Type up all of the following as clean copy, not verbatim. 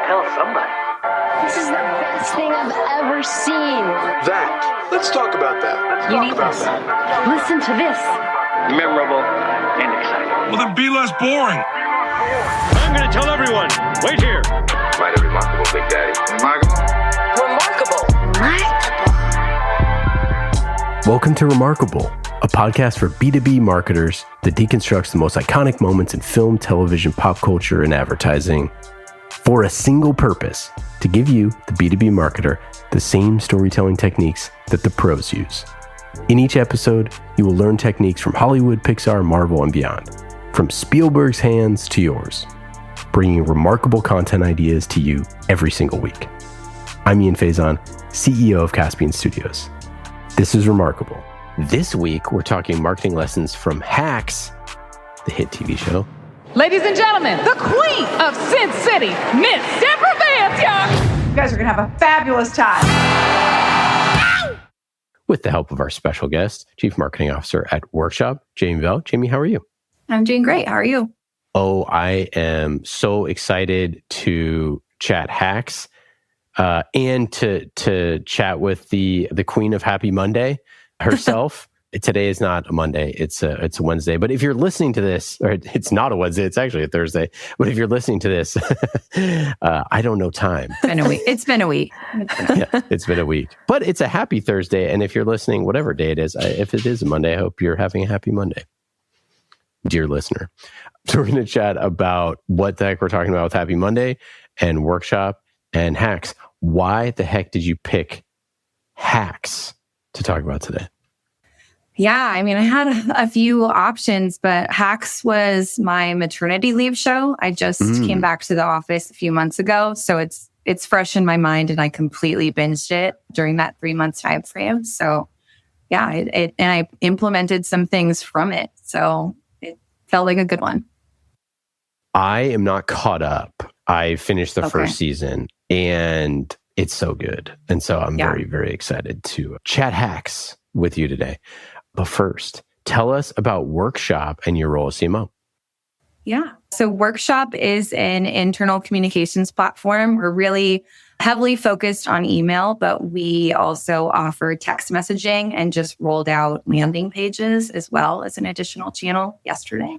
tell somebody. This is the best thing I've ever seen. Let's talk about that. Listen to this. Memorable and exciting. Well, then be less boring. I'm going to tell everyone. Wait here. Mighty remarkable, Big Daddy. Remarkable? Welcome to Remarkable, a podcast for B2B marketers that deconstructs the most iconic moments in film, television, pop culture, and advertising for a single purpose: to give you, the B2B marketer, the same storytelling techniques that the pros use. In each episode, you will learn techniques from Hollywood, Pixar, Marvel, and beyond, from Spielberg's hands to yours, bringing remarkable content ideas to you every single week. I'm Ian Faison, CEO of Caspian Studios. This is Remarkable. This week, we're talking marketing lessons from Hacks, the hit TV show. Ladies and gentlemen, the queen of Sin City, Miss Deborah Vance, y'all. You guys are going to have a fabulous time. With the help of our special guest, Chief Marketing Officer at Workshop, Jamie Bell. Jamie, how are you? I'm doing great. How are you? Oh, I am so excited to chat Hacks and to chat with the queen of Happy Monday herself. Today is not a Monday; it's a Wednesday. But if you're listening to this, or it's not a Wednesday, it's actually a Thursday. But if you're listening to this, I don't know time. It's been a week. Yeah, it's been a week. But it's a happy Thursday, and if you're listening, whatever day it is, if it is a Monday, I hope you're having a happy Monday, dear listener. So we're going to chat about what the heck we're talking about with Happy Monday and Workshop and Hacks. Why the heck did you pick Hacks to talk about today? Yeah, I mean, I had a few options, but Hacks was my maternity leave show. I just came back to the office a few months ago, so it's fresh in my mind, and I completely binged it during that 3-month time frame. So yeah, and I implemented some things from it, so it felt like a good one. I am not caught up. I finished the first season, and it's so good. And so I'm very, very excited to chat Hacks with you today. But first, tell us about Workshop and your role as CMO. Yeah. So Workshop is an internal communications platform. We're really heavily focused on email, but we also offer text messaging and just rolled out landing pages as well as an additional channel yesterday.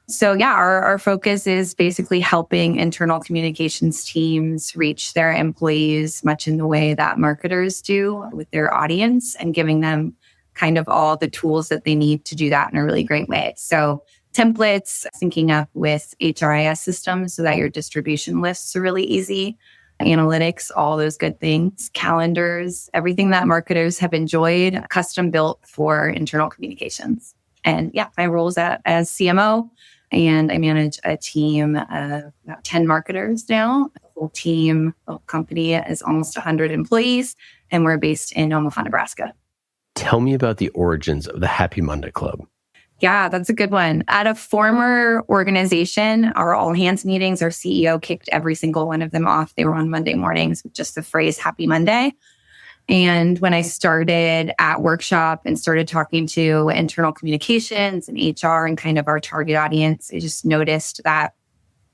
So yeah, our focus is basically helping internal communications teams reach their employees much in the way that marketers do with their audience, and giving them kind of all the tools that they need to do that in a really great way. So templates, syncing up with HRIS systems so that your distribution lists are really easy, analytics, all those good things, calendars, everything that marketers have enjoyed, custom built for internal communications. And yeah, my role is as CMO, and I manage a team of about 10 marketers now. The whole team, the whole company is almost 100 employees, and we're based in Omaha, Nebraska. Tell me about the origins of the Happy Monday Club. Yeah, that's a good one. At a former organization, our all hands meetings, our CEO kicked every single one of them off. They were on Monday mornings with just the phrase Happy Monday. And when I started at Workshop and started talking to internal communications and HR and kind of our target audience, I just noticed that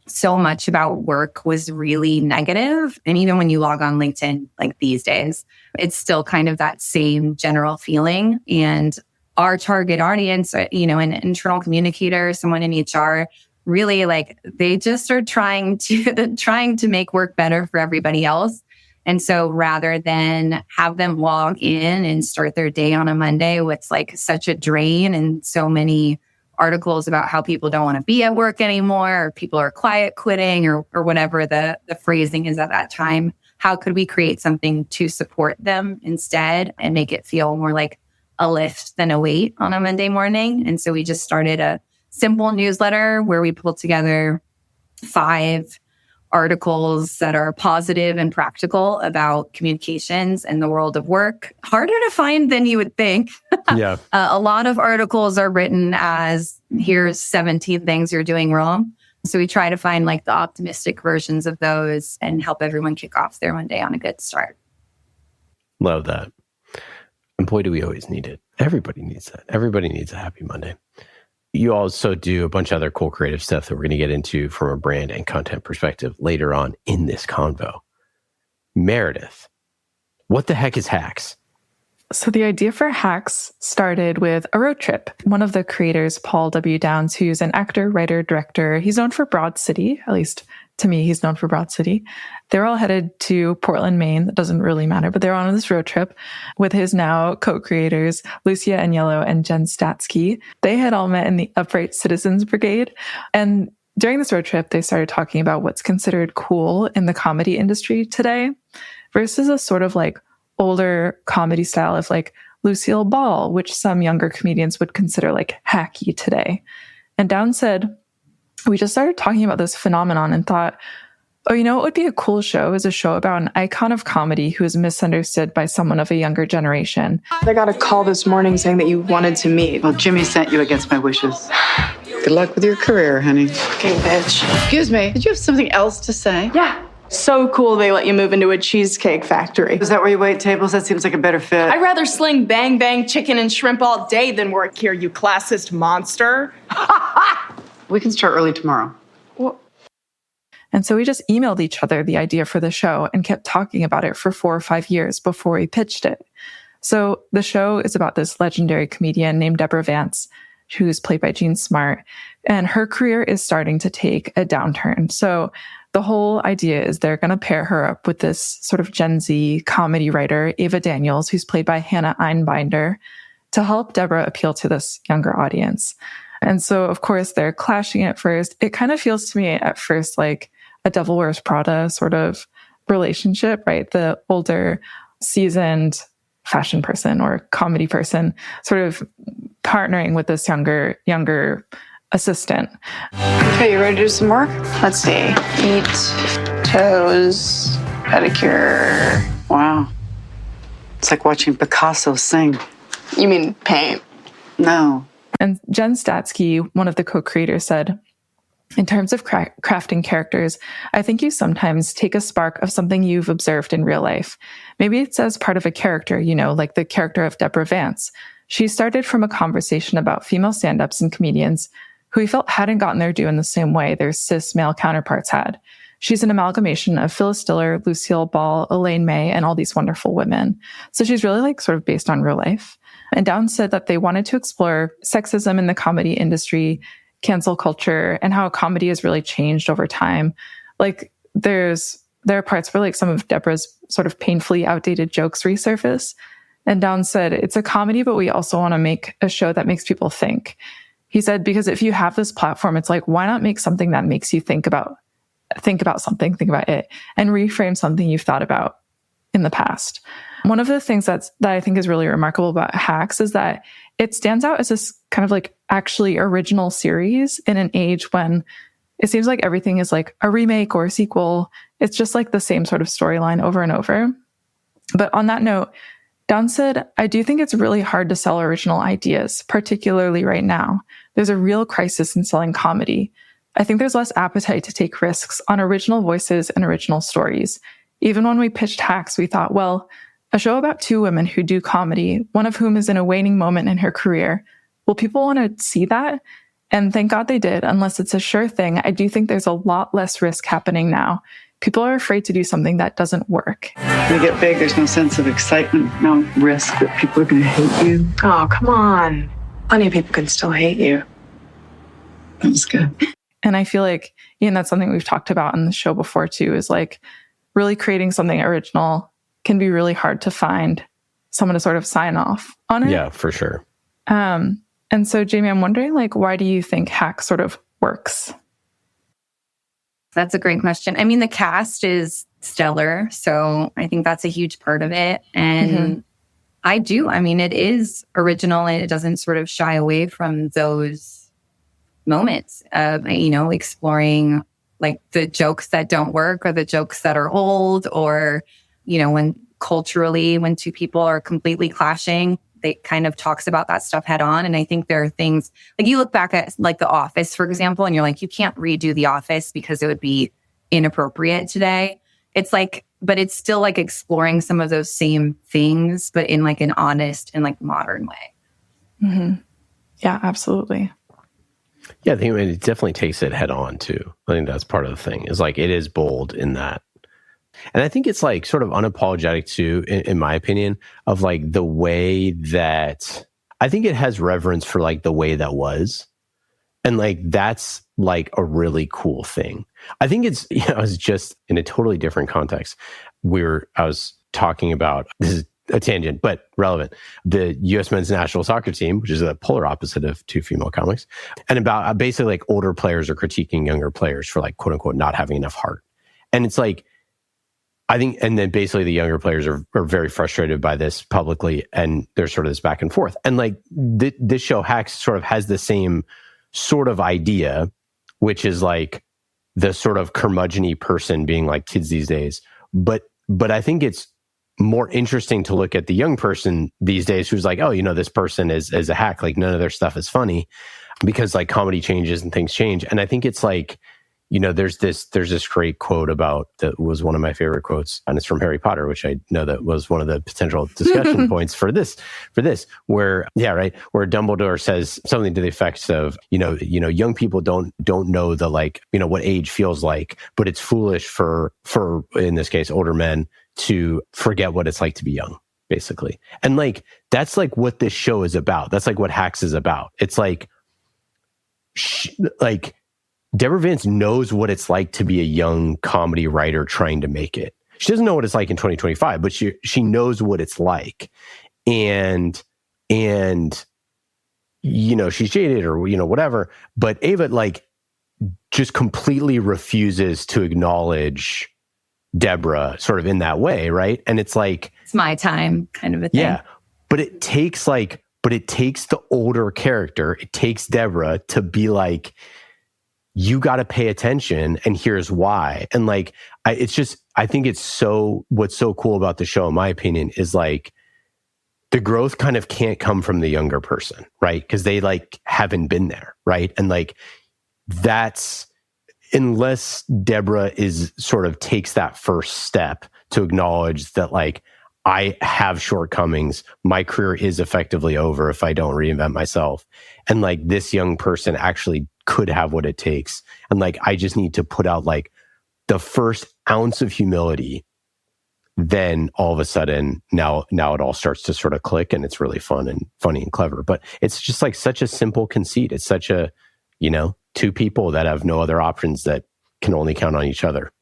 so much about work was really negative. And even when you log on LinkedIn, like these days, it's still kind of that same general feeling. And our target audience, an internal communicator, someone in HR, really they just are trying to make work better for everybody else. And so rather than have them log in and start their day on a Monday with such a drain and so many articles about how people don't want to be at work anymore, or people are quiet quitting, or whatever the phrasing is at that time, how could we create something to support them instead and make it feel more like a lift than a weight on a Monday morning? And so we just started a simple newsletter where we pulled together 5 articles that are positive and practical about communications and the world of work. Harder to find than you would think. Yeah. A lot of articles are written as, here's 17 things you're doing wrong. So we try to find the optimistic versions of those and help everyone kick off their Monday on a good start. Love that. And boy, do we always need it. Everybody needs that. Everybody needs a happy Monday. You also do a bunch of other cool creative stuff that we're going to get into from a brand and content perspective later on in this convo. Meredith, what the heck is Hacks? So the idea for Hacks started with a road trip. One of the creators, Paul W. Downs, who's an actor, writer, director, he's known for Broad City, at least to me, he's known for Broad City. They're all headed to Portland, Maine. That doesn't really matter, but they're on this road trip with his now co-creators, Lucia Agnello and Jen Statsky. They had all met in the Upright Citizens Brigade. And during this road trip, they started talking about what's considered cool in the comedy industry today versus a sort of like older comedy style of like Lucille Ball, which some younger comedians would consider like hacky today. And Downs said, we just started talking about this phenomenon and thought, oh, you know what would be a cool show is a show about an icon of comedy who is misunderstood by someone of a younger generation. I got a call this morning saying that you wanted to meet. Well, Jimmy sent you against my wishes. Good luck with your career, honey. Fucking bitch. Excuse me, did you have something else to say? Yeah. So cool they let you move into a cheesecake factory. Is that where you wait tables? That seems like a better fit. I'd rather sling bang bang chicken and shrimp all day than work here, you classist monster. We can start early tomorrow. And so we just emailed each other the idea for the show and kept talking about it for 4 or 5 years before we pitched it. So the show is about this legendary comedian named Deborah Vance, who's played by Jean Smart, and her career is starting to take a downturn. So the whole idea is they're going to pair her up with this sort of Gen Z comedy writer, Ava Daniels, who's played by Hannah Einbinder, to help Deborah appeal to this younger audience. And so, of course, they're clashing at first. It kind of feels to me at first like a Devil Wears Prada sort of relationship, right? The older, seasoned fashion person or comedy person sort of partnering with this younger assistant. Okay, you ready to do some work? Let's see. Feet, toes, pedicure. Wow. It's like watching Picasso sing. You mean paint? No. And Jen Statsky, one of the co-creators, said, in terms of crafting characters, I think you sometimes take a spark of something you've observed in real life. Maybe it's as part of a character, like the character of Deborah Vance. She started from a conversation about female stand-ups and comedians who he felt hadn't gotten their due in the same way their cis male counterparts had. She's an amalgamation of Phyllis Diller, Lucille Ball, Elaine May, and all these wonderful women. So she's really like sort of based on real life. And Downs said that they wanted to explore sexism in the comedy industry, cancel culture, and how comedy has really changed over time. Like there are parts where like some of Deborah's sort of painfully outdated jokes resurface. And Downs said, it's a comedy, but we also want to make a show that makes people think. He said, because if you have this platform, it's like, why not make something that makes you think about it, and reframe something you've thought about in the past. One of the things that I think is really remarkable about Hacks is that it stands out as this kind of like actually original series in an age when it seems like everything is like a remake or a sequel. It's just like the same sort of storyline over and over. But on that note, Downs said, I do think it's really hard to sell original ideas, particularly right now. There's a real crisis in selling comedy. I think there's less appetite to take risks on original voices and original stories. Even when we pitched Hacks, we thought, well, a show about 2 women who do comedy, one of whom is in a waning moment in her career. Will people want to see that? And thank God they did. Unless it's a sure thing, I do think there's a lot less risk happening now. People are afraid to do something that doesn't work. When you get big, there's no sense of excitement, no risk that people are going to hate you. Oh, come on. Plenty of people can still hate you. That was good. And I feel like, that's something we've talked about in the show before too, is like really creating something original can be really hard to find someone to sort of sign off on it. Yeah, for sure. And so Jamie, I'm wondering like, why do you think Hack sort of works? That's a great question. I mean, the cast is stellar, so I think that's a huge part of it. And it is original and it doesn't sort of shy away from those moments of, exploring like the jokes that don't work or the jokes that are old or, when culturally, when 2 people are completely clashing, they kind of talks about that stuff head on. And I think there are things like you look back at like The Office, for example, and you're like, you can't redo The Office because it would be inappropriate today. It's like, but it's still like exploring some of those same things, but in like an honest and like modern way. Mm-hmm. Yeah, absolutely. Yeah, I think it definitely takes it head on too. I think that's part of the thing. Is like it is bold in that. And I think it's like sort of unapologetic too, in my opinion, of like the way that I think it has reverence for like the way that was. And like, that's like a really cool thing. I think it's, it's just in a totally different context. I was talking about, this is a tangent, but relevant, the U.S. men's national soccer team, which is the polar opposite of Two Female Comics, and about basically like older players are critiquing younger players for like, quote unquote, not having enough heart. And it's like, I think, and then basically the younger players are very frustrated by this publicly, and there's sort of this back and forth. And like this show, Hacks, sort of has the same sort of idea, which is like the sort of curmudgeon-y person being like kids these days. But I think it's more interesting to look at the young person these days who's like, oh, this person is a hack. Like none of their stuff is funny because like comedy changes and things change. And I think it's like, there's this great quote that was one of my favorite quotes, and it's from Harry Potter, which I know that was one of the potential discussion points for this, where Dumbledore says something to the effects of, young people don't know the like, what age feels like, but it's foolish for in this case, older men to forget what it's like to be young, basically. And like, that's like what this show is about. That's like what Hacks is about. It's like, Deborah Vance knows what it's like to be a young comedy writer trying to make it. She doesn't know what it's like in 2025, but she knows what it's like. And she's jaded or, whatever. But Ava, like, just completely refuses to acknowledge Deborah sort of in that way, right? And it's like... It's my time kind of a thing. Yeah. But it takes the older character, it takes Deborah to be like... you got to pay attention, and here's why. And like, I think it's what's so cool about the show, in my opinion, is like the growth kind of can't come from the younger person, right? Because they like haven't been there, right? And like, that's, unless Deborah takes that first step to acknowledge that like, I have shortcomings, my career is effectively over if I don't reinvent myself. And like, this young person actually could have what it takes. And like, I just need to put out like the first ounce of humility. Then all of a sudden, now it all starts to sort of click, and it's really fun and funny and clever. But it's just like such a simple conceit. It's such a, two people that have no other options that can only count on each other.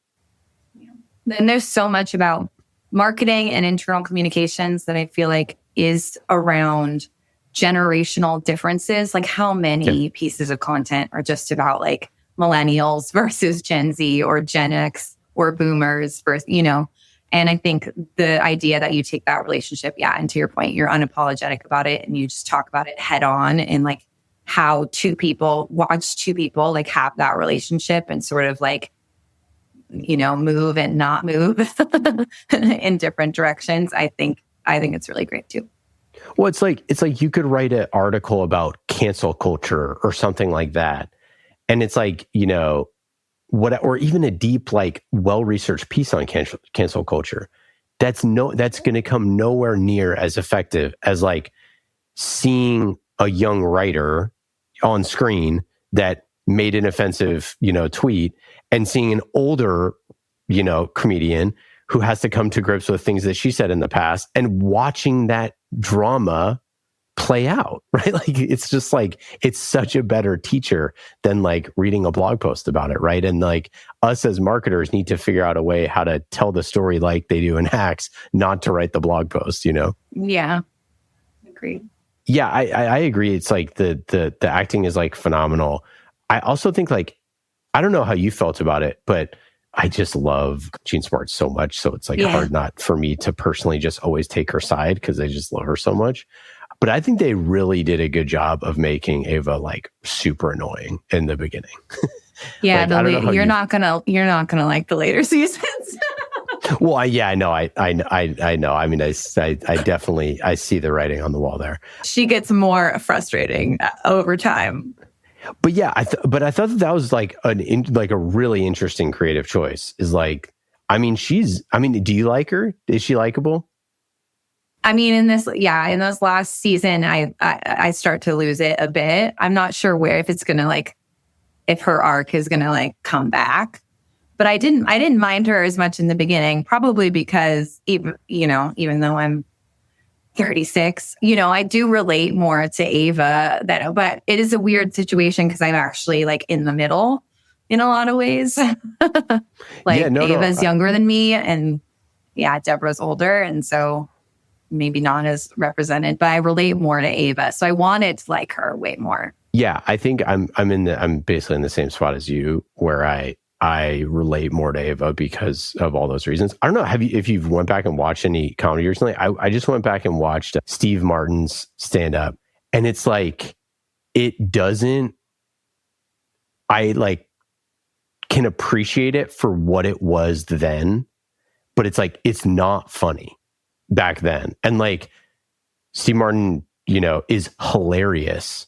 And there's so much about marketing and internal communications that I feel like is around generational differences. Like how many pieces of content are just about like millennials versus Gen Z or Gen X or boomers versus, and I think the idea that you take that relationship, and to your point, you're unapologetic about it and you just talk about it head on, and like how two people like have that relationship and sort of like, move and not move in different directions. I think it's really great too. Well, it's like you could write an article about cancel culture or something like that. And it's like, or even a deep, like well-researched piece on cancel culture. That's going to come nowhere near as effective as like seeing a young writer on screen that made an offensive, tweet, and seeing an older, comedian who has to come to grips with things that she said in the past, and watching that drama play out, right? Like, it's just like, it's such a better teacher than like reading a blog post about it, right? And like, us as marketers need to figure out a way how to tell the story like they do in Hacks, not to write the blog post, Yeah. Agreed. Yeah, I agree. It's like the acting is like phenomenal. I also think like, I don't know how you felt about it, but I just love Jean Smart so much. So it's like hard not for me to personally just always take her side, because I just love her so much. But I think they really did a good job of making Ava like super annoying in the beginning. Yeah, like, you're not gonna like the later seasons. Well, I know. I know. I mean, I definitely see the writing on the wall there. She gets more frustrating over time. But yeah, I thought that was like a really interesting creative choice. Is like, do you like her? Is she likable? I mean, in those last season, I start to lose it a bit. I'm not sure if it's going to if her arc is going to come back. But I didn't mind her as much in the beginning, probably because even though I'm 36, I do relate more to Ava but it is a weird situation because I'm actually in the middle in a lot of ways. Ava's younger than me and Deborah's older. And so maybe not as represented, but I relate more to Ava. So I wanted to like her way more. Yeah, I think I'm basically in the same spot as you where I relate more to Ava because of all those reasons. I don't know if you've went back and watched any comedy recently. I just went back and watched Steve Martin's stand-up, and it's it doesn't. I can appreciate it for what it was then, but it's not funny back then. And Steve Martin, is hilarious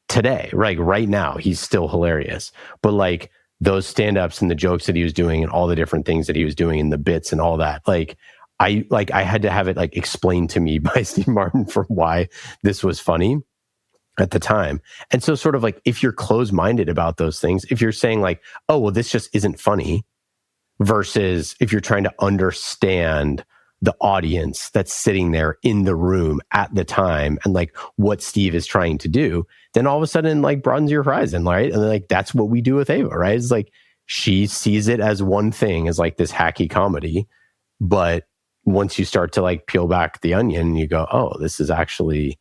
today. Right now, he's still hilarious. But those stand-ups and the jokes that he was doing and all the different things that he was doing and the bits and all that, I had to have it explained to me by Steve Martin for why this was funny at the time. And so sort of if you're closed-minded about those things, if you're saying oh, well, this just isn't funny, versus if you're trying to understand the audience that's sitting there in the room at the time and what Steve is trying to do, then all of a sudden broadens your horizon, right? And that's what we do with Ava, right? It's she sees it as one thing, as this hacky comedy, but once you start to peel back the onion, you go, oh, this is actually,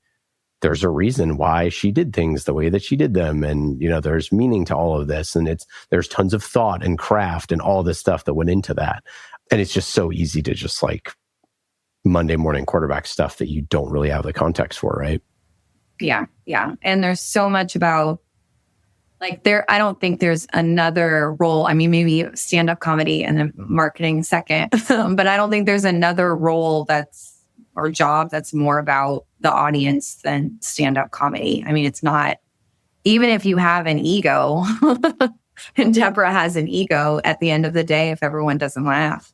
there's a reason why she did things the way that she did them, and there's meaning to all of this, and there's tons of thought and craft and all this stuff that went into that, and it's just so easy to just Monday morning quarterback stuff that you don't really have the context for, right? Yeah. And there's so much about I don't think there's another role. I mean, maybe stand-up comedy and then marketing second, but I don't think there's another role or job that's more about the audience than stand-up comedy. I mean, it's not, even if you have an ego and Deborah has an ego, at the end of the day, if everyone doesn't laugh,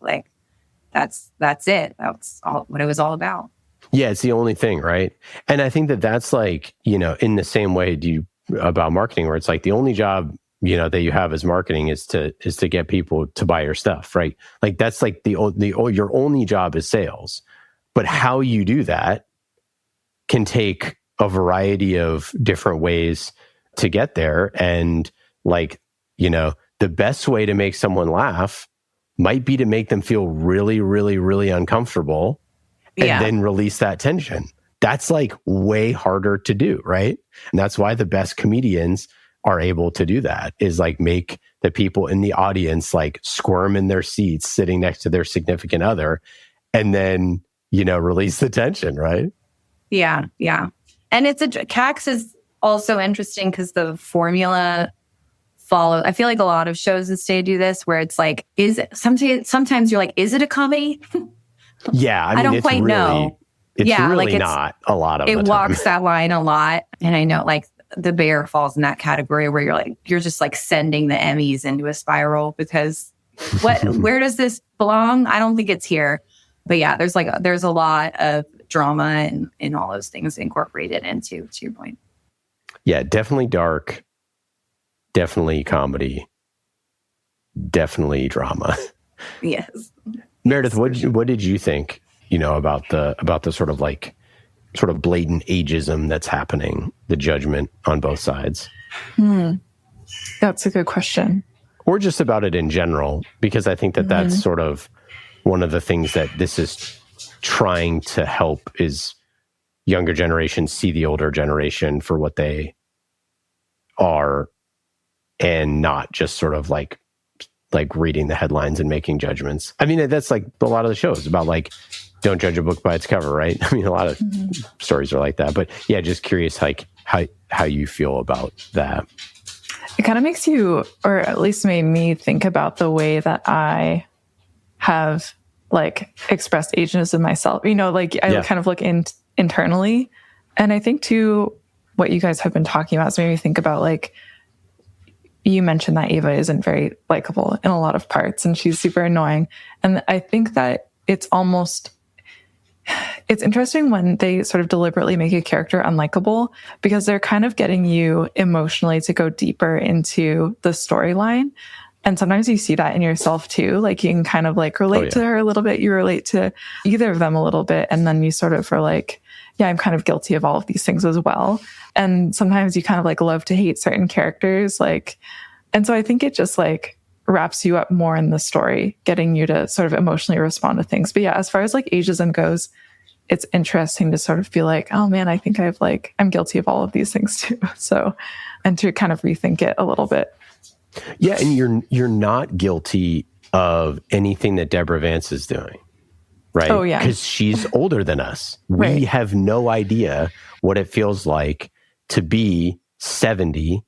that's it. That's all what it was all about. Yeah, it's the only thing, right? And I think that's in the same way about marketing, where it's the only job, that you have as marketing is to get people to buy your stuff, right? That's your only job is sales. But how you do that can take a variety of different ways to get there. And the best way to make someone laugh might be to make them feel really, really, really uncomfortable and then release that tension. That's way harder to do, right? And that's why the best comedians are able to do that, is make the people in the audience squirm in their seats sitting next to their significant other, and then, release the tension, right? Yeah. And CAX is also interesting because the formula follow. I feel a lot of shows that stay do this, where it's is it sometimes you're is it a comedy? Yeah, I mean, I don't quite know. It's really not a lot of the time. It walks that line a lot, and I know The Bear falls in that category where you're just sending the Emmys into a spiral because where does this belong? I don't think it's here. But yeah, there's a lot of drama and all those things incorporated into, to your point. Yeah, definitely dark. Definitely comedy, definitely drama. Yes. Meredith, what did you think, about the sort of blatant ageism that's happening, the judgment on both sides? That's a good question. Or just about it in general, because I think that's sort of one of the things that this is trying to help, is younger generations see the older generation for what they are, and not just sort of reading the headlines and making judgments. I mean, that's a lot of the shows about don't judge a book by its cover, right? I mean, a lot of stories are like that. But yeah, just curious how you feel about that. It kind of makes you, or at least made me, think about the way that I have expressed ageism myself. I kind of look internally, and I think too what you guys have been talking about has made me think about you mentioned that Ava isn't very likable in a lot of parts, and she's super annoying. And I think that it's almost, it's interesting when they sort of deliberately make a character unlikable because they're kind of getting you emotionally to go deeper into the storyline. And sometimes you see that in yourself too. Like you can kind of like relate to her a little bit. You relate to either of them a little bit. And then you sort of are like, yeah, I'm kind of guilty of all of these things as well. And sometimes you kind of like love to hate certain characters. Like, and so I think it just like wraps you up more in the story, getting you to sort of emotionally respond to things. But yeah, as far as like ageism goes, it's interesting to sort of feel like, oh man, I think I'm guilty of all of these things too. So, and to kind of rethink it a little bit. Yeah, and you're not guilty of anything that Deborah Vance is doing, right? Oh yeah, because she's older than us. We have no idea what it feels like to be 70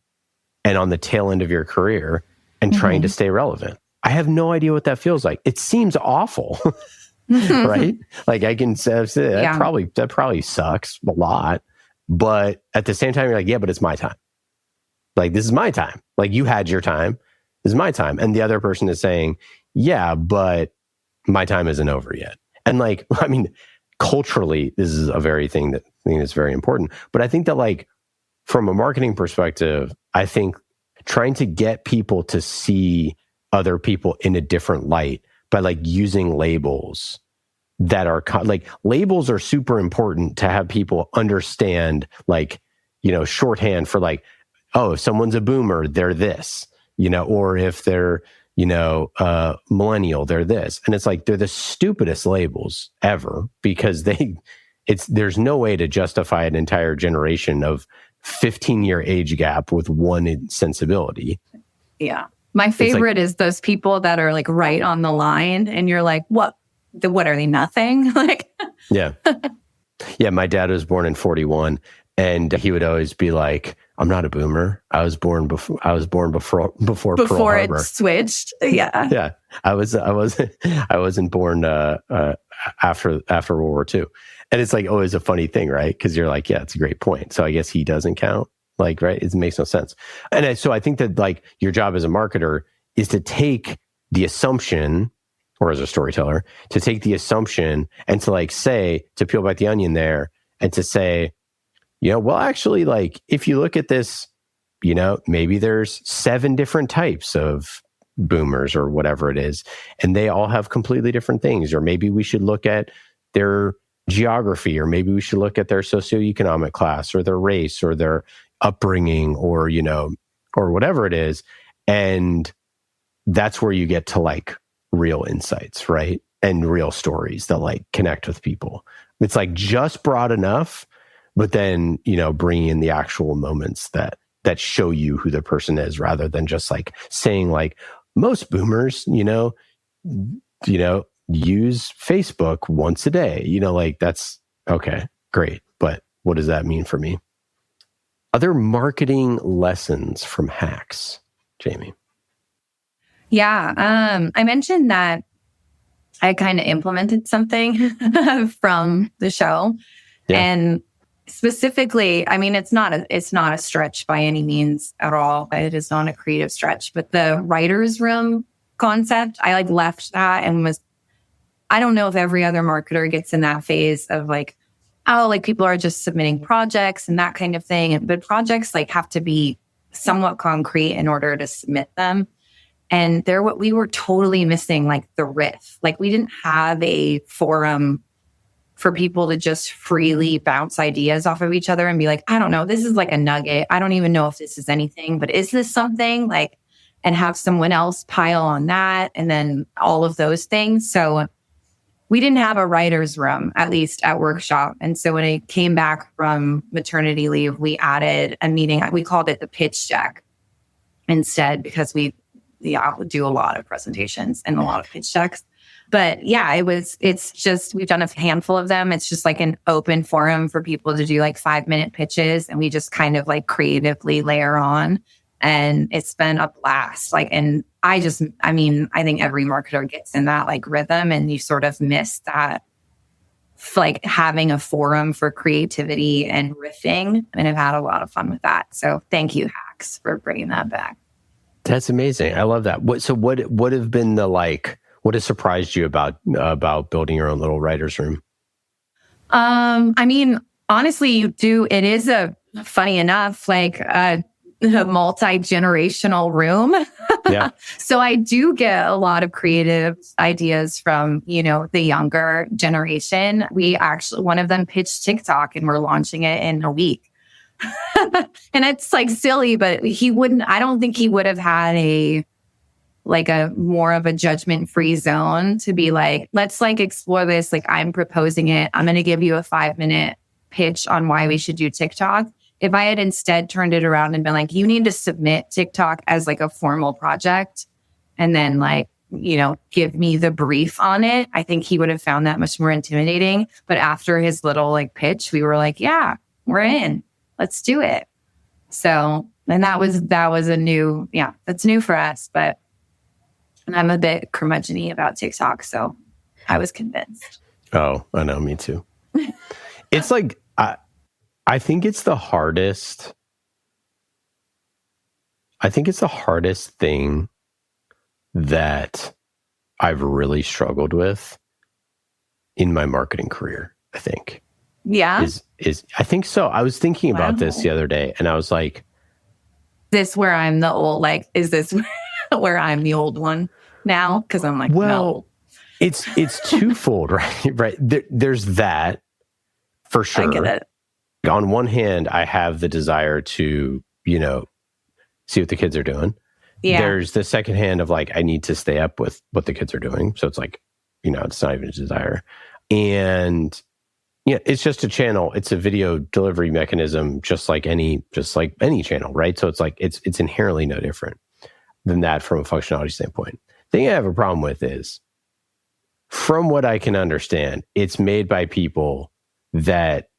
and on the tail end of your career and trying to stay relevant. I have no idea what that feels like. It seems awful, right? Like I can say that probably sucks a lot, but at the same time, you're like, yeah, but it's my time. Like, this is my time. Like, you had your time. This is my time. And the other person is saying, yeah, but my time isn't over yet. And like, I mean, culturally, this is a thing that's very important. But I think that like, from a marketing perspective, I think trying to get people to see other people in a different light by like using labels that are like, labels are super important to have people understand, like, you know, shorthand for like, oh, if someone's a boomer, they're this, you know, or if they're, you know, millennial, they're this. And it's like, they're the stupidest labels ever because there's no way to justify an entire generation of 15-year age gap with one sensibility. Yeah. My favorite is those people that are like right on the line and you're like, what are they, nothing? Like, yeah. Yeah. My dad was born in 41 and he would always be like, I'm not a boomer. I was born before Pearl Harbor. It switched. Yeah. Yeah. I wasn't born after World War II. And it's like always a funny thing, right? Because you're like, yeah, it's a great point. So I guess he doesn't count. Like, right? It makes no sense. And so I think that like your job as a marketer is to take the assumption, or as a storyteller, to take the assumption and to like say, to peel back the onion there and to say, you know, well, actually, like, if you look at this, you know, maybe there's 7 different types of boomers or whatever it is, and they all have completely different things. Or maybe we should look at their geography, or maybe we should look at their socioeconomic class or their race or their upbringing or, you know, or whatever it is. And that's where you get to like real insights, right? And real stories that like connect with people. It's like just broad enough, but then, you know, bring in the actual moments that show you who the person is, rather than just like saying like most boomers, you know, use Facebook once a day, you know, like that's okay, great. But what does that mean for me? Other marketing lessons from hacks, Jamie? Yeah. I mentioned that I kind of implemented something from the show. Yeah. And specifically, I mean, it's not a stretch by any means at all. It is not a creative stretch, but the writer's room concept, I like left that and I don't know if every other marketer gets in that phase of like, oh, like people are just submitting projects and that kind of thing. But projects like have to be somewhat concrete in order to submit them. And we were totally missing like the riff. Like we didn't have a forum for people to just freely bounce ideas off of each other and be like, I don't know, this is like a nugget. I don't even know if this is anything, but is this something? Like, and have someone else pile on that and then all of those things. So we didn't have a writer's room, at least at workshop. And so when I came back from maternity leave, we added a meeting. We called it the pitch deck instead, because we do a lot of presentations and a lot of pitch decks. But yeah, it's just, we've done a handful of them. It's just like an open forum for people to do like 5-minute pitches. And we just kind of like creatively layer on. And it's been a blast. Like, and I think every marketer gets in that like rhythm, and you sort of miss that, like having a forum for creativity and riffing. And I've had a lot of fun with that. So thank you, Hacks, for bringing that back. That's amazing. I love that. What have been what has surprised you about building your own little writer's room? I mean, honestly, it is funny enough, like a multi-generational room. Yeah. So I do get a lot of creative ideas from, the younger generation. One of them pitched TikTok and we're launching it in a week. And it's like silly, but I don't think he would have had a more of a judgment-free zone to be like, let's explore this. Like, I'm proposing it. I'm going to give you a 5-minute pitch on why we should do TikTok. If I had instead turned it around and been like, you need to submit TikTok as a formal project and then give me the brief on it, I think he would have found that much more intimidating. But after his little pitch, we were like, yeah, we're in. Let's do it. So, and that was that's new for us, and I'm a bit curmudgeon-y about TikTok, so I was convinced. Oh, I know, me too. It's I think it's the hardest. I think it's the hardest thing that I've really struggled with in my marketing career, I think. Yeah. Is I think so. I was thinking about this the other day and I was like, this where I'm the old, is this where I'm the old one now? Because I'm like, well, no. It's twofold, right? Right. There's that for sure. I get it. On one hand, I have the desire to, see what the kids are doing. Yeah. There's the second hand of I need to stay up with what the kids are doing. So it's it's not even a desire. And it's just a channel. It's a video delivery mechanism, just like any channel, right? So it's inherently no different than that from a functionality standpoint. The thing I have a problem with is, from what I can understand, it's made by people that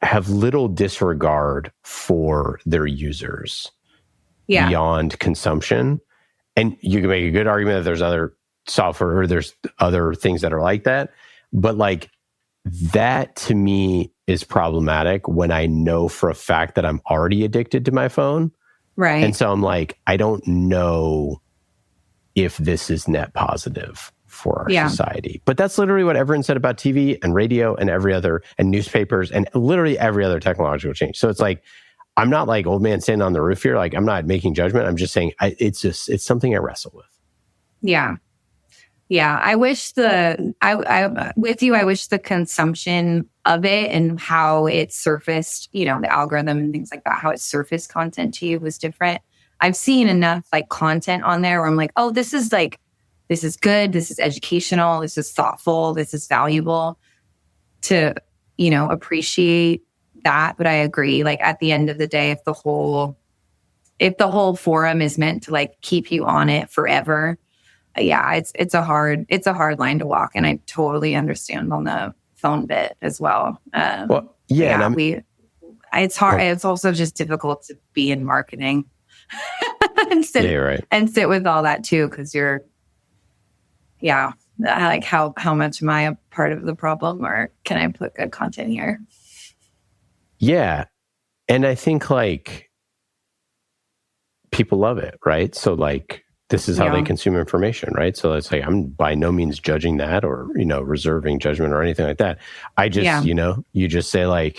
have little disregard for their users beyond consumption. And you can make a good argument that there's other software or there's other things that are like that. But that to me is problematic when I know for a fact that I'm already addicted to my phone. Right. And so I'm I don't know if this is net positive for our society. But that's literally what everyone said about TV and radio and and newspapers and literally every other technological change. So it's I'm not old man standing on the roof here. I'm not making judgment. I'm just saying it's something I wrestle with. Yeah. Yeah. I wish I wish the consumption of it and how it surfaced, the algorithm and things like that, how it surfaced content to you was different. I've seen enough content on there where I'm oh, this is good. This is educational. This is thoughtful. This is valuable to, appreciate that. But I agree. At the end of the day, if the whole forum is meant to keep you on it forever, it's a hard line to walk. And I totally understand on the phone bit as well. It's hard. It's also just difficult to be in marketing and sit with all that too. Cause you're, how much am I a part of the problem, or can I put good content here? Yeah. And I think people love it, right? So this is how they consume information, right? So it's I'm by no means judging that or, reserving judgment or anything like that. I just, you just say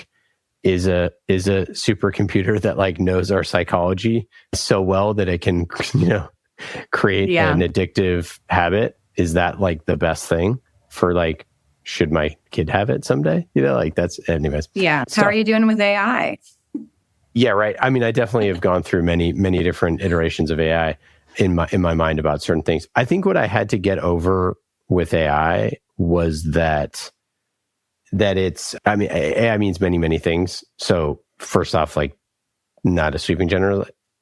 is a supercomputer that knows our psychology so well that it can, create an addictive habit. Is that the best thing for should my kid have it someday? That's anyways. Yeah. How are you doing with AI? Yeah, right. I mean, I definitely have gone through many, many different iterations of AI in my mind about certain things. I think what I had to get over with AI was that it's, AI means many, many things. So first off, not a sweeping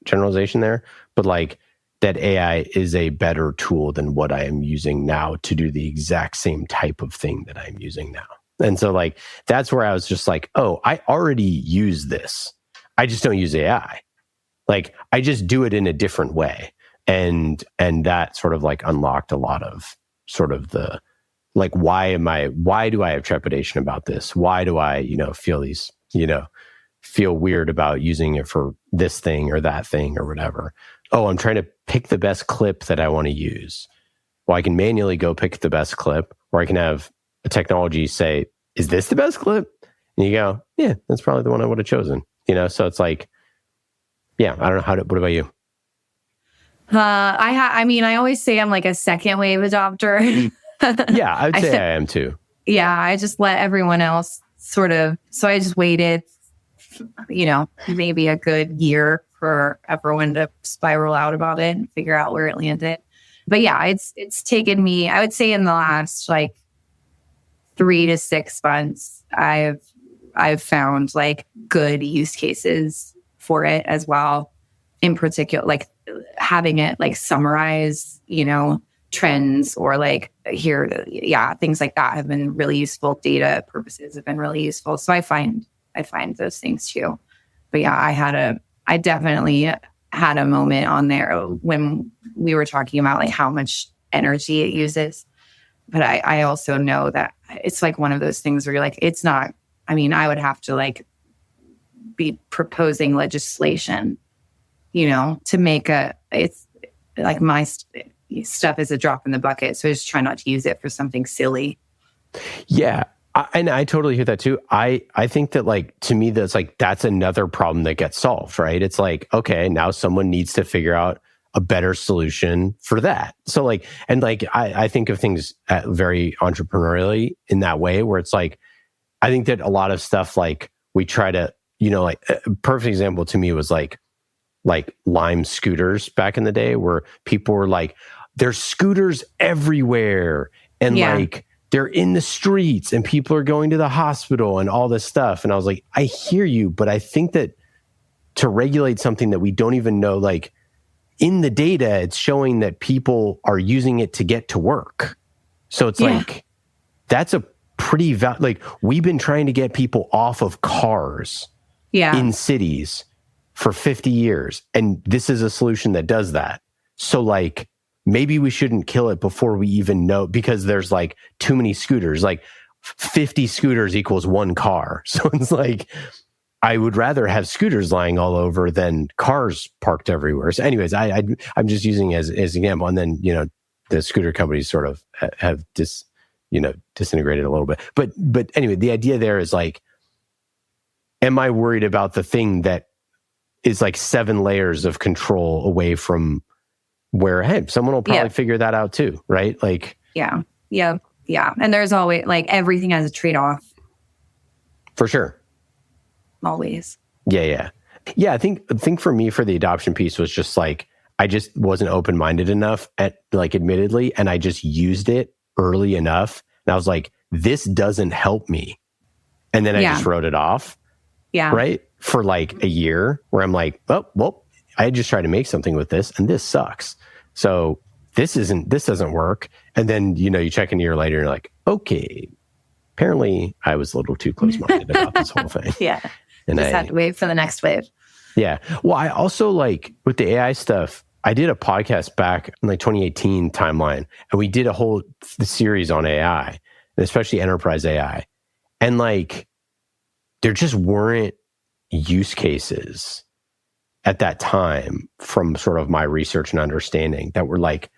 generalization there, but that AI is a better tool than what I am using now to do the exact same type of thing that I'm using now. And so that's where I was just oh, I already use this. I just don't use AI. I just do it in a different way. And that sort of unlocked a lot of sort of the, why do I have trepidation about this? Why do I, feel these, feel weird about using it for this thing or that thing or whatever? Oh, I'm trying to pick the best clip that I want to use. Well, I can manually go pick the best clip, or I can have a technology say, is this the best clip? And you go, yeah, that's probably the one I would have chosen. So it's like, yeah, I don't know what about you? I always say I'm like a second wave adopter. Yeah, I would say I am too. Yeah, I just let everyone else so I just waited, maybe a good year for everyone to spiral out about it and figure out where it landed. But yeah, it's taken me, I would say in the last like 3 to 6 months, I've found like good use cases for it as well. In particular, like having it like summarize, trends or like things like that have been really useful. Data purposes have been really useful. So I find those things too. But yeah, I definitely had a moment on there when we were talking about like how much energy it uses. But I also know that it's like one of those things where you're like, it's not, I would have to like be proposing legislation, to make it's like my stuff is a drop in the bucket. So I just try not to use it for something silly. Yeah. And I totally hear that too. I think that like, to me, that's another problem that gets solved, right? It's like, okay, now someone needs to figure out a better solution for that. So like, and like, I think of things very entrepreneurially in that way where it's like, I think that a lot of stuff, like we try to, like a perfect example to me was like Lime scooters back in the day where people were like, there's scooters everywhere. And like, they're in the streets and people are going to the hospital and all this stuff. And I was like, I hear you, but I think that to regulate something that we don't even know, like in the data, it's showing that people are using it to get to work. So it's like, that's a pretty, like we've been trying to get people off of cars in cities for 50 years. And this is a solution that does that. So like, maybe we shouldn't kill it before we even know, because there's like too many scooters, like 50 scooters equals one car. So it's like, I would rather have scooters lying all over than cars parked everywhere. So anyways, I'm just using it as an example. And then, the scooter companies sort of have disintegrated a little bit. But anyway, the idea there is like, am I worried about the thing that is like 7 layers of control away from where, hey, someone will probably figure that out too, right? Like, yeah. And there's always like everything has a trade-off. For sure. Always. Yeah. I think for me, for the adoption piece was just like, I just wasn't open-minded enough admittedly, and I just used it early enough. And I was like, this doesn't help me. And then I just wrote it off. Yeah. Right. For like a year where I'm like, oh, well, I just tried to make something with this and this sucks. So this doesn't work. And then, you check in a year later and you're like, okay, apparently I was a little too close-minded about this whole thing. Yeah. And I had to wait for the next wave. Yeah. Well, I also like with the AI stuff, I did a podcast back in like 2018 timeline, and we did a whole series on AI, and especially enterprise AI. And like, there just weren't use cases at that time from sort of my research and understanding that were like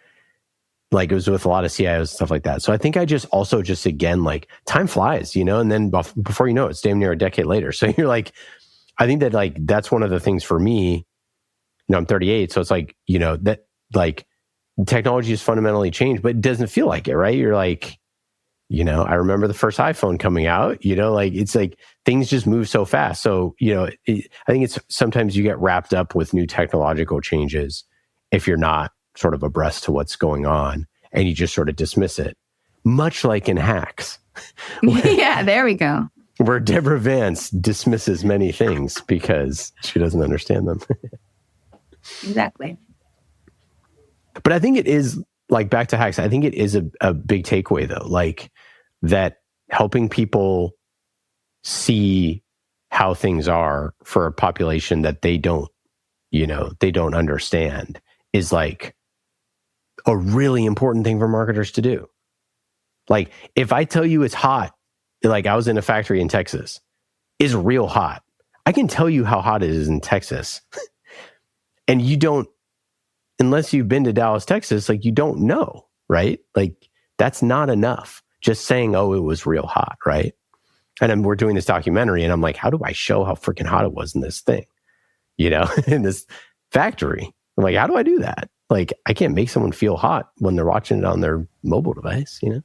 it was with a lot of CIOs and stuff like that. So I think I just again, like time flies, and then before you know it, it's damn near a decade later. So you're like, I think that like, that's one of the things for me, I'm 38. So it's like, that like technology has fundamentally changed, but it doesn't feel like it, right? You're like, I remember the first iPhone coming out, like it's like things just move so fast. So, I think it's sometimes you get wrapped up with new technological changes if you're not sort of abreast to what's going on and you just sort of dismiss it, much like in Hacks. Yeah, there we go. Where Deborah Vance dismisses many things because she doesn't understand them. Exactly. But I think it is, like back to Hacks, I think it is a big takeaway though, like that helping people see how things are for a population that they don't understand is like a really important thing for marketers to do. Like if I tell you it's hot, like I was in a factory in Texas, is real hot. I can tell you how hot it is in Texas. And you don't, unless you've been to Dallas, Texas, like you don't know, right? Like that's not enough. Just saying, oh, it was real hot, right? And we're doing this documentary, and I'm like, how do I show how freaking hot it was in this thing? You know, in this factory. I'm like, how do I do that? Like, I can't make someone feel hot when they're watching it on their mobile device, you know?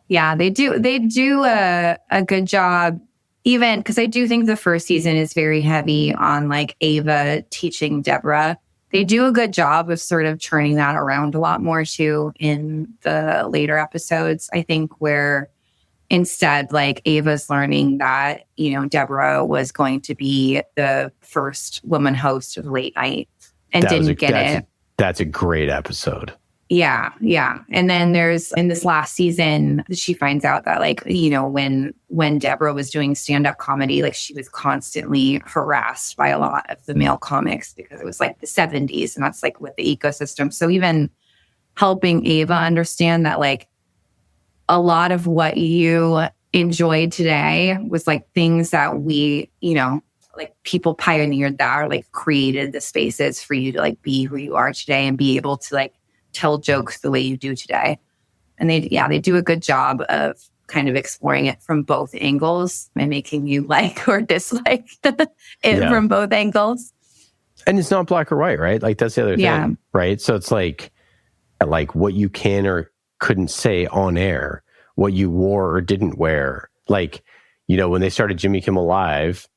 Yeah, they do a good job, even because I do think the first season is very heavy on like Ava teaching Deborah. They do a good job of sort of turning that around a lot more too in the later episodes, I think, where instead, like, Ava's learning that, you know, Deborah was going to be the first woman host of late night and didn't get it. That's a great episode. Yeah. And then there's, in this last season, she finds out that, like, you know, when Deborah was doing stand-up comedy, like, she was constantly harassed by a lot of the male comics because it was like the 70s, and that's like with the ecosystem. So even helping Ava understand that, like, a lot of what you enjoyed today was like things that we, you know, like people pioneered that, or like created the spaces for you to like be who you are today and be able to like tell jokes the way you do today. And they do a good job of kind of exploring it from both angles and making you like or dislike it from both angles. And it's not black or white, right? Like, that's the other thing, right? So it's like what you can or couldn't say on air, what you wore or didn't wear. Like, you know, when they started Jimmy Kimmel Live,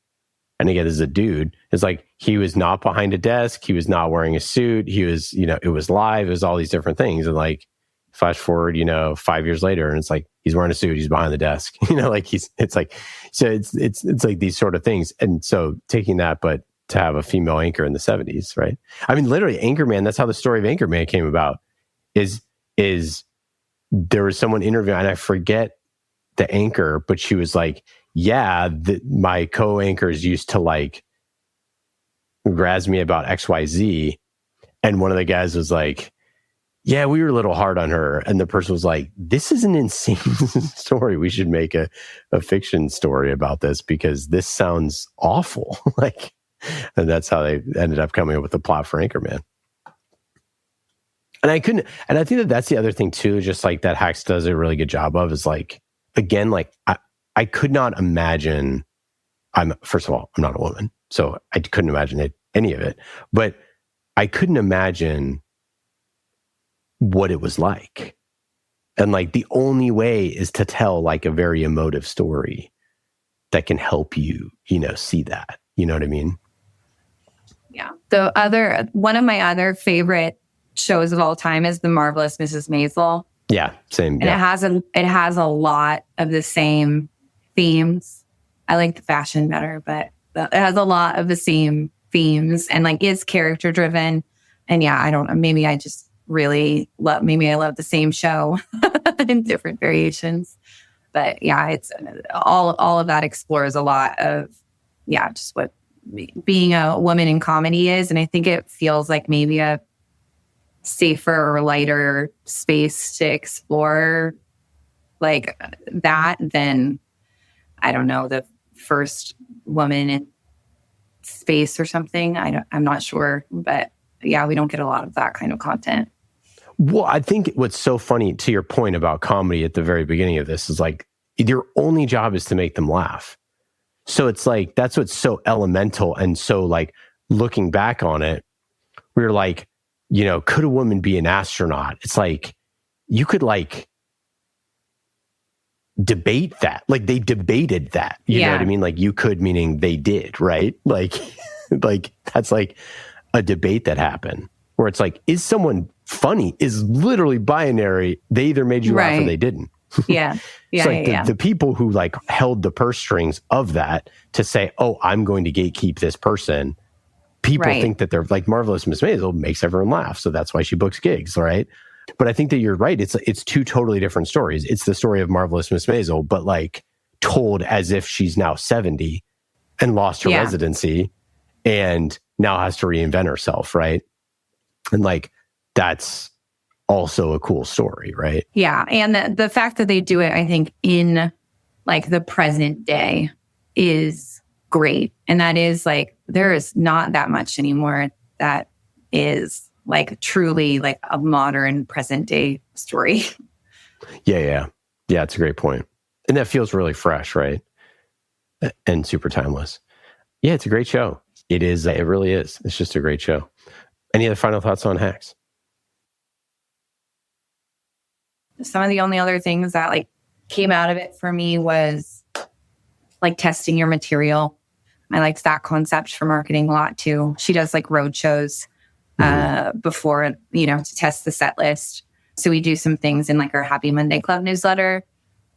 and again, as a dude, it's like, he was not behind a desk, he was not wearing a suit, he was, you know, it was live, it was all these different things. And like, flash forward, you know, 5 years later, and it's like, he's wearing a suit, he's behind the desk, you know, like it's like like these sort of things. And so taking that, but to have a female anchor in the 70s, right? I mean, literally, Anchorman, that's how the story of Anchorman came about, is there was someone interviewing, and I forget the anchor, but she was like, yeah, my co-anchors used to like razz me about XYZ. And one of the guys was like, yeah, we were a little hard on her. And the person was like, this is an insane story. We should make a fiction story about this because this sounds awful. Like, and that's how they ended up coming up with the plot for Anchorman. And I think that's the other thing too, just like that Hacks does a really good job of, is like, again, like I could not imagine, first of all, I'm not a woman, so I couldn't imagine any of it, but I couldn't imagine what it was like. And like, the only way is to tell like a very emotive story that can help you, you know, see that, you know what I mean? Yeah. One of my other favorite shows of all time is The Marvelous Mrs. Maisel. Yeah, same. And it has a lot of the same themes. I like the fashion better, but it has a lot of the same themes and like is character driven. And yeah, I don't know. Maybe I just really love the same show in different variations. But yeah, it's all of that explores a lot of just what being a woman in comedy is. And I think it feels like maybe a safer or lighter space to explore like that than, I don't know, the first woman in space or something. I'm not sure, but yeah, we don't get a lot of that kind of content. Well, I think what's so funny, to your point about comedy at the very beginning of this, is like, your only job is to make them laugh. So it's like, that's what's so elemental. And so like, looking back on it, we were like, you know, could a woman be an astronaut? It's like, you could like debate that. Like, they debated that. You know what I mean? Like, you could, meaning they did, right? Like, like that's like a debate that happened where it's like, is someone funny? Is literally binary. They either made you laugh or they didn't. Yeah. Yeah. It's like the people who like held the purse strings of that to say, oh, I'm going to gatekeep this person. People think that they're like, Marvelous Miss Maisel makes everyone laugh. So that's why she books gigs, right? But I think that you're right. It's two totally different stories. It's the story of Marvelous Miss Maisel, but like told as if she's now 70 and lost her residency and now has to reinvent herself, right? And like, that's also a cool story, right? Yeah. And the fact that they do it, I think, in like the present day is great. And that is like, there is not that much anymore that is like truly like a modern present day story. Yeah. It's a great point. And that feels really fresh, right? And super timeless. Yeah, it's a great show. It is. It really is. It's just a great show. Any other final thoughts on Hacks? Some of the only other things that like came out of it for me was like testing your material. I liked that concept for marketing a lot too. She does like road shows before, to test the set list. So we do some things in like our Happy Monday Club newsletter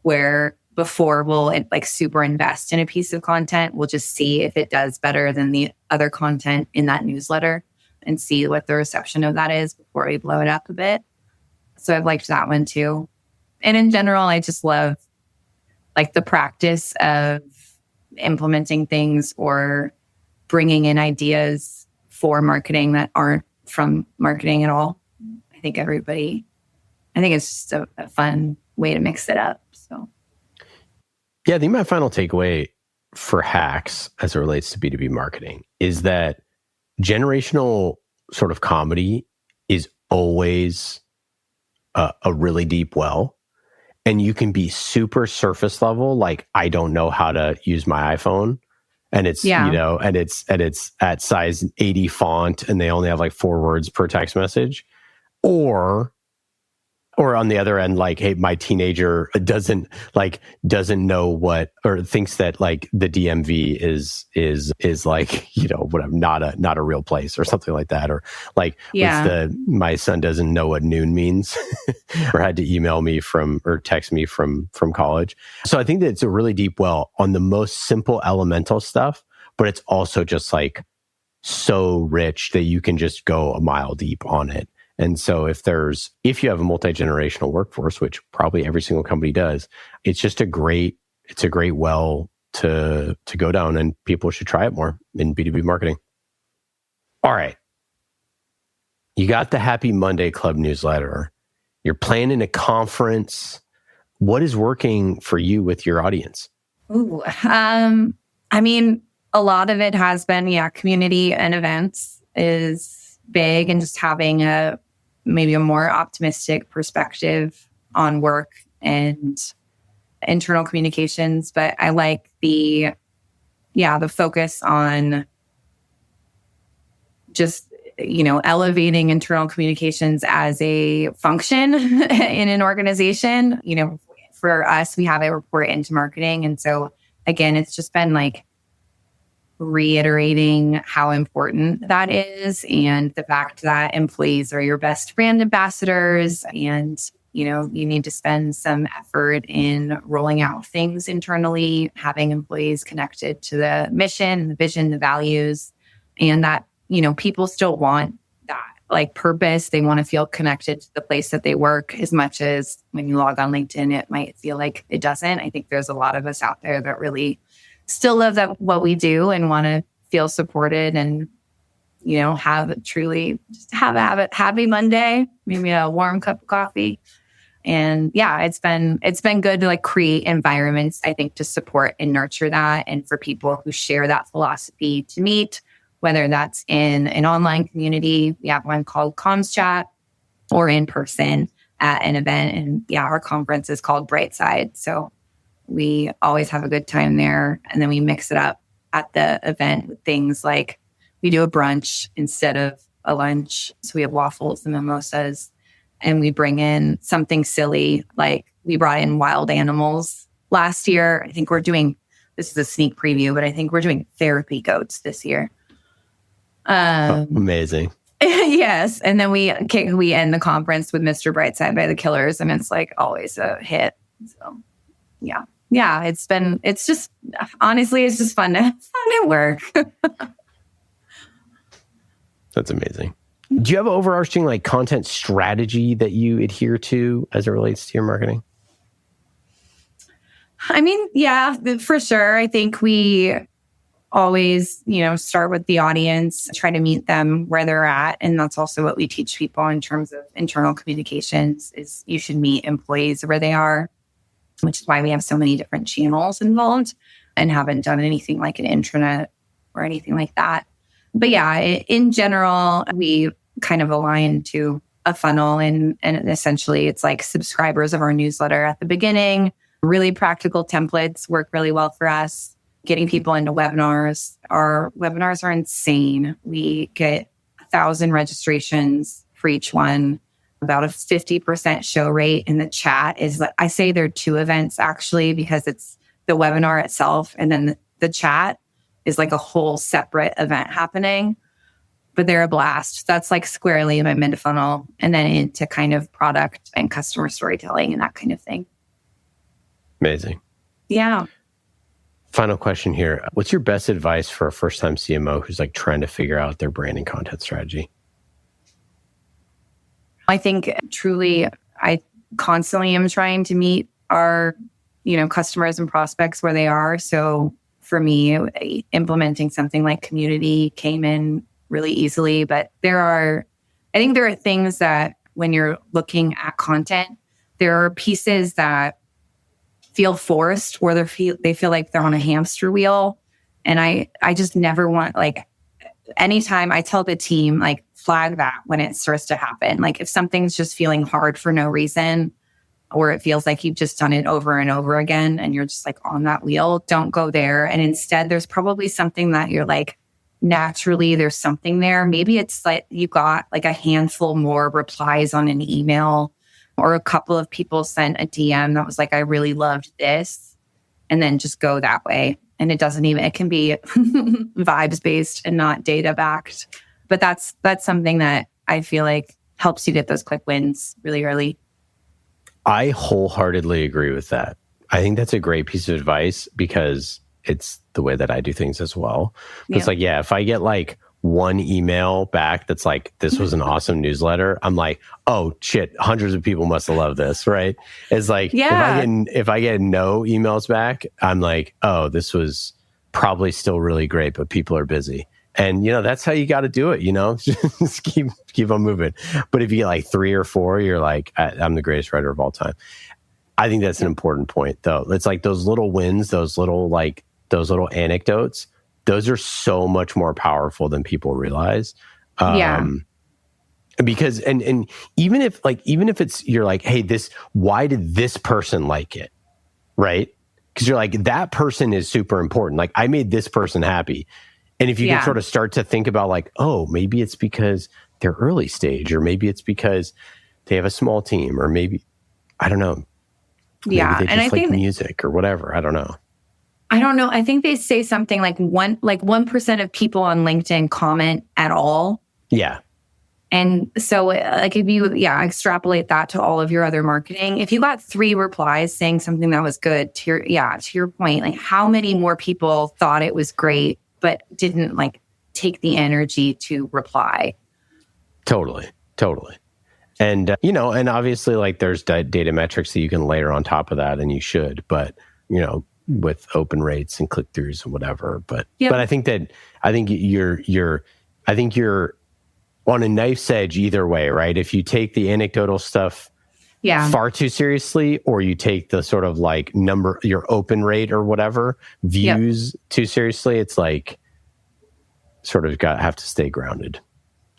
where before we'll like super invest in a piece of content. We'll just see if it does better than the other content in that newsletter and see what the reception of that is before we blow it up a bit. So I've liked that one too. And in general, I just love like the practice of implementing things or bringing in ideas for marketing that aren't from marketing at all. I think it's just a fun way to mix it up. So, yeah, I think my final takeaway for Hacks as it relates to B2B marketing is that generational sort of comedy is always a really deep well. And you can be super surface level, like I don't know how to use my iPhone, and it's and it's at size 80 font, and they only have like 4 words per text message, or on the other end, like, hey, my teenager doesn't know what, or thinks that like the DMV is like, whatever, not a real place or something like that. Or like, my son doesn't know what noon means or had to email me or text me from college. So I think that it's a really deep well on the most simple elemental stuff, but it's also just like so rich that you can just go a mile deep on it. And so if you have a multi-generational workforce, which probably every single company does, it's a great well to go down, and people should try it more in B2B marketing. All right. You got the Happy Monday Club newsletter. You're planning a conference. What is working for you with your audience? Ooh, I mean, a lot of it has been, community and events is big, and just having maybe a more optimistic perspective on work and internal communications. But I like the focus on just, elevating internal communications as a function in an organization. For us, we have a report into marketing. And so again, it's just been like reiterating how important that is, and the fact that employees are your best brand ambassadors, and you need to spend some effort in rolling out things internally, having employees connected to the mission, the vision, the values, and that people still want that like purpose. They want to feel connected to the place that they work as much as when you log on LinkedIn, it might feel like it doesn't. I think there's a lot of us out there that really still love what we do and want to feel supported and, have a happy Monday, maybe a warm cup of coffee. And it's been good to like create environments, I think, to support and nurture that. And for people who share that philosophy to meet, whether that's in an online community, we have one called Comms Chat, or in person at an event. And our conference is called Brightside. So we always have a good time there. And then we mix it up at the event with things like we do a brunch instead of a lunch. So we have waffles and mimosas, and we bring in something silly. Like we brought in wild animals last year. I think this is a sneak preview, but I think we're doing therapy goats this year. Amazing. Yes. And then we end the conference with Mr. Brightside by the Killers, and it's like always a hit. So it's just fun to work. That's amazing. Do you have an overarching like content strategy that you adhere to as it relates to your marketing? I mean, for sure. I think we always, start with the audience, try to meet them where they're at. And that's also what we teach people in terms of internal communications is you should meet employees where they are, which is why we have so many different channels involved and haven't done anything like an intranet or anything like that. But in general, we kind of align to a funnel, and essentially it's like subscribers of our newsletter at the beginning, Really practical templates work really well for us. Getting people into webinars. Our webinars are insane. We get 1,000 registrations for each one. About a 50% show rate in the chat is, I say there are 2 events actually, because it's the webinar itself and then the chat is like a whole separate event happening. But they're a blast. That's like squarely in my mid-funnel and then into kind of product and customer storytelling and that kind of thing. Amazing. Yeah. Final question here. What's your best advice for a first-time CMO who's like trying to figure out their branding content strategy? I think truly, I constantly am trying to meet our, customers and prospects where they are. So for me, implementing something like community came in really easily. But I think there are things that when you're looking at content, there are pieces that feel forced or they feel like they're on a hamster wheel. And I just never want, anytime I tell the team, flag that when it starts to happen. Like if something's just feeling hard for no reason, or it feels like you've just done it over and over again and you're just on that wheel, don't go there. And instead, there's probably something that you're naturally there's something there. Maybe it's you got a handful more replies on an email, or a couple of people sent a DM that was I really loved this, and then just go that way. And it can be vibes based and not data backed. But that's something that I feel helps you get those quick wins really early. I wholeheartedly agree with that. I think that's a great piece of advice because it's the way that I do things as well. Yeah. It's if I get one email back that's this was an awesome newsletter, I'm oh shit, hundreds of people must have loved this, right? It's if I get no emails back, I'm oh, this was probably still really great, but people are busy. And that's how you got to do it, just keep on moving. But if you get 3 or 4, you're I'm the greatest writer of all time. I think that's an important point though. It's those little wins, those little anecdotes, those are so much more powerful than people realize. Because and even if it's you're hey, why did this person like it? Right? Because you're that person is super important. I made this person happy. And if you can sort of start to think about oh, maybe it's because they're early stage, or maybe it's because they have a small team, or maybe, I don't know. Maybe they just think music or whatever. I don't know. I think they say something 1% of people on LinkedIn comment at all. Yeah. And so if you extrapolate that to all of your other marketing, if you got 3 replies saying something that was good, to your point, how many more people thought it was great but didn't take the energy to reply? Totally. And and obviously there's data metrics that you can layer on top of that, and you should, but with open rates and click-throughs and whatever. But I think you're on a knife's edge either way, right? If you take the anecdotal stuff far too seriously, or you take the sort of your open rate or whatever views too seriously, it's sort of have to stay grounded.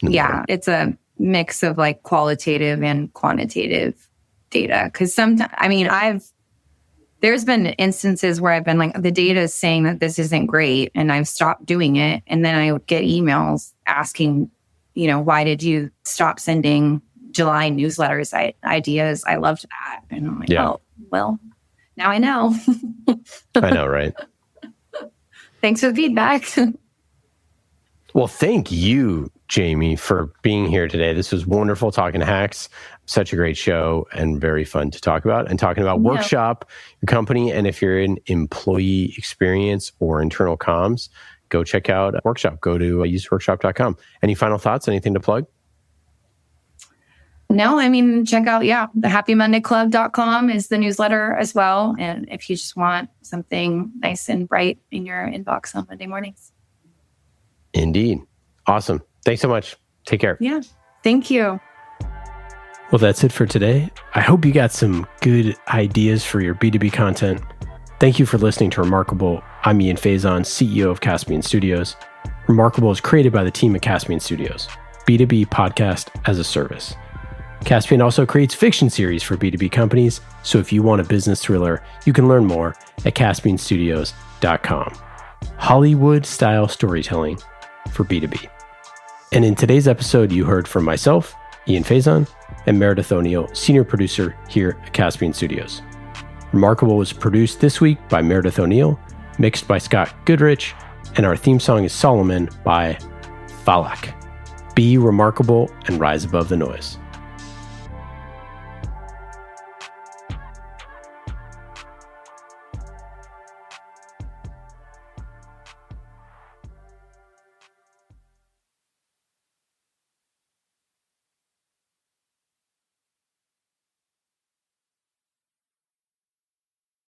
It's a mix of qualitative and quantitative data. Because sometimes, there's been instances where I've been the data is saying that this isn't great, and I've stopped doing it. And then I would get emails asking, why did you stop sending July newsletters ideas? I loved that. And I'm oh, well, now I know. I know, right? Thanks for the feedback. Well, thank you, Jamie, for being here today. This was wonderful talking hacks. Such a great show and very fun to talk about. And talking about Workshop, your company. And if you're in employee experience or internal comms, go check out Workshop. Go to useworkshop.com. Any final thoughts? Anything to plug? No, check out, the happymondayclub.com is the newsletter as well. And if you just want something nice and bright in your inbox on Monday mornings. Indeed. Awesome. Thanks so much. Take care. Yeah. Thank you. Well, that's it for today. I hope you got some good ideas for your B2B content. Thank you for listening to Remarkable. I'm Ian Faison, CEO of Caspian Studios. Remarkable is created by the team at Caspian Studios, B2B podcast as a service. Caspian also creates fiction series for B2B companies, so if you want a business thriller, you can learn more at caspianstudios.com. Hollywood-style storytelling for B2B. And in today's episode, you heard from myself, Ian Faison, and Meredith O'Neill, senior producer here at Caspian Studios. Remarkable was produced this week by Meredith O'Neill, mixed by Scott Goodrich, and our theme song is Solomon by Falak. Be remarkable and rise above the noise.